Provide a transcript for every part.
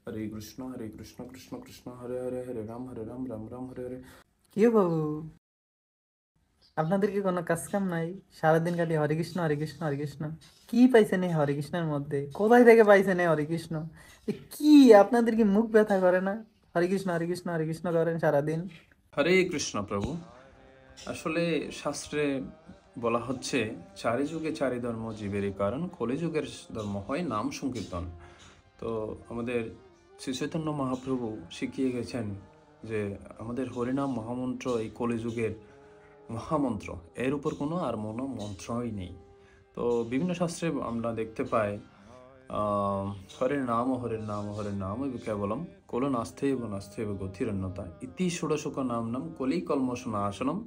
হরে কৃষ্ণ কৃষ্ণ কৃষ্ণ হরে হরে, হরে রাম রাম রাম হরে হরে। কি বাবু, আপনাদের কি কোনো কাজ কাম নাই? সারাদিন খালি হরে কৃষ্ণ হরে কৃষ্ণ হরে কৃষ্ণ। কি পাইছেন এই হরে কৃষ্ণের মধ্যে? কোথায় থেকে পাইছেন এই হরে কৃষ্ণ? কি আপনাদের কি মুখ ব্যথা করে না? হরে কৃষ্ণ হরে কৃষ্ণ হরে কৃষ্ণ করেন সারাদিন। হরে কৃষ্ণ প্রভু। আসলে শাস্ত্রে বলা হচ্ছে, চারি যুগে চারি ধর্ম জীবেরই কারণ, কলিযুগের ধর্ম হয় নাম সংকীর্তন। তো আমাদের শ্রী চৈতন্য মহাপ্রভু শিখিয়ে গেছেন যে আমাদের হরিনাম মহামন্ত্র এই কলিযুগের মহামন্ত্র, এর উপর কোনো আর মন্ত্রই নেই। তো বিভিন্ন শাস্ত্রে আমরা দেখতে পাই হরের নাম হরের নাম হরের নাম কেবলম কলো নাস্তেব নাস্তেব গতিরন্যতা ইতি ষোড়শক নাম নাম কলি কলমশ নাশনম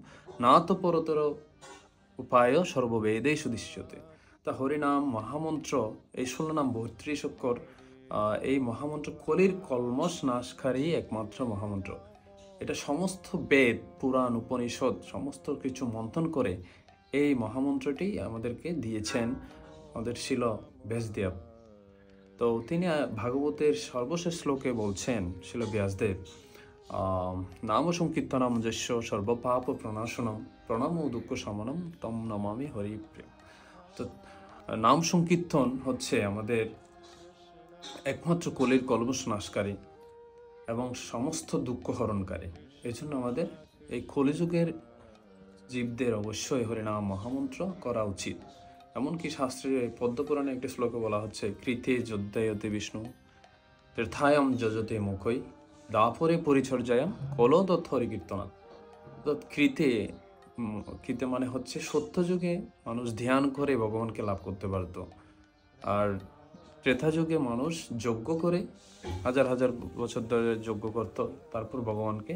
না তো পরতর উপায় সর্ববেদেই সুদৃশ্যতে। তা হরিনাম মহামন্ত্র এই 16 নাম 32 অক্ষর, এই মহামন্ত্র কলির কলমশ নাশকারী একমাত্র মহামন্ত্র। এটা সমস্ত বেদ পুরাণ উপনিষদ সমস্ত কিছু মন্থন করে এই মহামন্ত্রটি আমাদেরকে দিয়েছেন আমাদের শিল ব্যাসদেব। তো তিনি ভাগবতের সর্বশেষ শ্লোকে বলছেন শিল ব্যাসদেব, নাম সংকীর্তনম যস্য সর্বপাপ প্রণাশনম প্রণাম ও দুঃখ শমনম তম নমামি হরিপ্রেম। তো নাম সংকীর্তন হচ্ছে আমাদের একমাত্র কলির কলমশ নাশকারী এবং সমস্ত দুঃখ হরণকারী। এই জন্য আমাদের এই কলিযুগের জীবদের অবশ্যই হরিনাম মহামন্ত্র করা উচিত। এমনকি শাস্ত্রে পদ্মপুরাণে একটি শ্লোকে বলা হচ্ছে, কৃতে যোদ্ধায়তে বিষ্ণু তীর্থায়াম যজতে মুখই দাপরে পরিচর্যায়াম কলদত্ত হরিকীর্তনাথ। কৃতে মানে হচ্ছে সত্য যুগে মানুষ ধ্যান করে ভগবানকে লাভ করতে পারত, আর ত্রেতা যুগে মানুষ যজ্ঞ করে হাজার হাজার বছর ধরে যজ্ঞ করত, তারপর ভগবানকে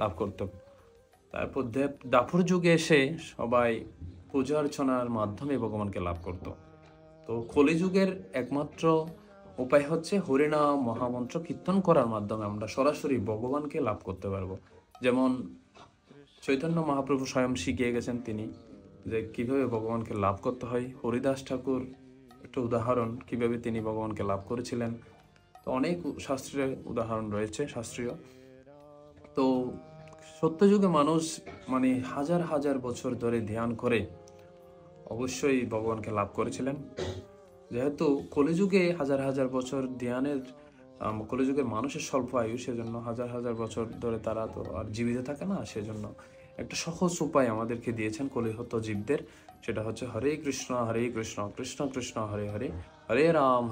লাভ করত। তারপর দাপর যুগে এসে সবাই পূজা অর্চনার মাধ্যমে ভগবানকে লাভ করত। তো কলিযুগের একমাত্র উপায় হচ্ছে হরিনাম মহামন্ত্র কীর্তন করার মাধ্যমে আমরা সরাসরি ভগবানকে লাভ করতে পারবো। যেমন চৈতন্য মহাপ্রভু স্বয়ং শিখিয়ে গেছেন তিনি যে কিভাবে ভগবানকে লাভ করতে হয়। হরিদাস ঠাকুর একটা উদাহরণ কিভাবে তিনি ভগবানকে লাভ করেছিলেন। তো অনেক শাস্ত্রের উদাহরণ রয়েছে শাস্ত্রীয়। তো সত্যযুগে মানুষ মানে হাজার হাজার বছর ধরে ধ্যান করে অবশ্যই ভগবানকে লাভ করেছিলেন। যেহেতু কলিযুগে হাজার হাজার বছর ধ্যানের, কলিযুগের মানুষের স্বল্প আয়ু, সেজন্য হাজার হাজার বছর ধরে তারা তো আর জীবিত থাকে না, সেজন্য একটা সহজ উপায় আমাদেরকে দিয়েছেন কলিহত জীবদের, সেটা হচ্ছে হরে কৃষ্ণ কৃষ্ণ কৃষ্ণ হরে হরে, হরে রাম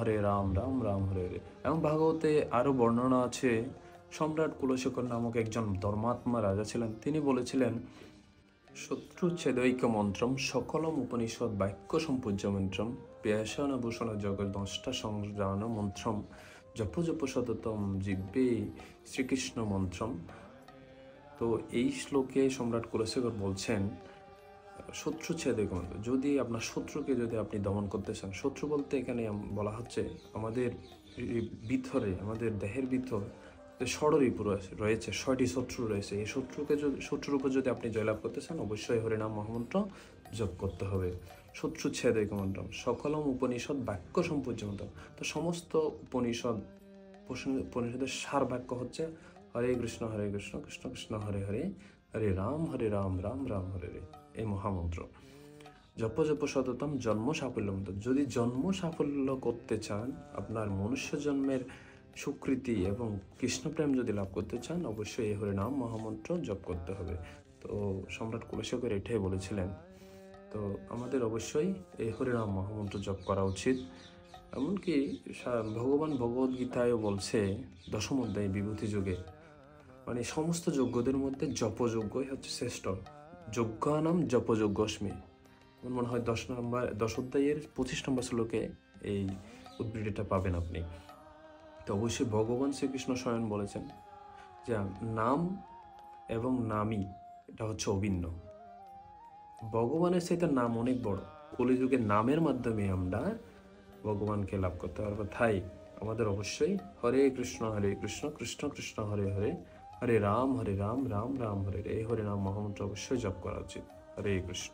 রাম রাম হরে হরে। এবং ভাগবতে আরো বর্ণনা আছে, সম্রাট কুলশেখর নামক একজন ধর্মাত্মা রাজা ছিলেন, তিনি বলেছিলেন, শত্রুচ্ছেদৈক মন্ত্রম সকলম উপনিষদ বাক্য সম্পূজ্য মন্ত্রম ব্যাসনভূষণ জগদষ্টা সংজান মন্ত্রম জপ জপ সততম জিব্বে শ্রীকৃষ্ণ মন্ত্রম। তো এই শ্লোকে সম্রাট কুলশেখর বলছেন শত্রুচ্ছেদৈক মন্ত্র, যদি আপনার শত্রুকে যদি আপনি দমন করতে চান, শত্রু বলতে এখানে বলা হচ্ছে আমাদের ভিতরে, আমাদের দেহের ভিতর ষড়রিপু রয়েছে, 6টি শত্রু রয়েছে। এই শত্রুর উপর যদি আপনি জয়লাভ করতে চান, অবশ্যই হরিনাম মহামন্ত্র জপ করতে হবে। শত্রু ছেদৈক মন্ত্রম সকলম উপনিষদ বাক্য সম্পূজ্য মন্ত্র। তো সমস্ত উপনিষদের সার বাক্য হচ্ছে হরে কৃষ্ণ কৃষ্ণ কৃষ্ণ হরে হরে, হরে রাম রাম রাম হরে হরে, এই মহামন্ত্র। জপ জপ সততম জন্ম সাফল্য মন্ত্র। যদি জন্ম সাফল্য করতে চান, আপনার মনুষ্য জন্মের স্বীকৃতি এবং কৃষ্ণপ্রেম যদি লাভ করতে চান, অবশ্যই এই হরিনাম মহামন্ত্র জপ করতে হবে। তো সম্রাট কুলশেখর এটাই বলেছিলেন। তো আমাদের অবশ্যই এই হরিনাম মহামন্ত্র জপ করা উচিত। এমনকি ভগবান ভগবদ গীতায়ও বলছে দশম অধ্যায় বিভূতি যুগে, মানে সমস্ত যজ্ঞদের মধ্যে জপযজ্ঞই হচ্ছে শ্রেষ্ঠ। যজ্ঞানাম জপযজ্ঞস্মি, মনে হয় 10 অধ্যায়ের 25 নম্বর শ্লোকে এই উদ্ধৃতিটা পাবেন আপনি। তো অবশ্যই ভগবান শ্রীকৃষ্ণ স্বয়ং বলেছেন যে নাম এবং নামই এটা হচ্ছে অভিন্ন। ভগবানের সাথে নাম অনেক বড়, কলিযুগের নামের মাধ্যমে আমরা ভগবানকে লাভ করতে পারবো। তাই আমাদের অবশ্যই হরে কৃষ্ণ কৃষ্ণ কৃষ্ণ হরে হরে, হরে রাম রাম রাম হরে, এই হরে নাম মহামন্ত্র অবশ্যই জপ করা উচিত। হরে কৃষ্ণ।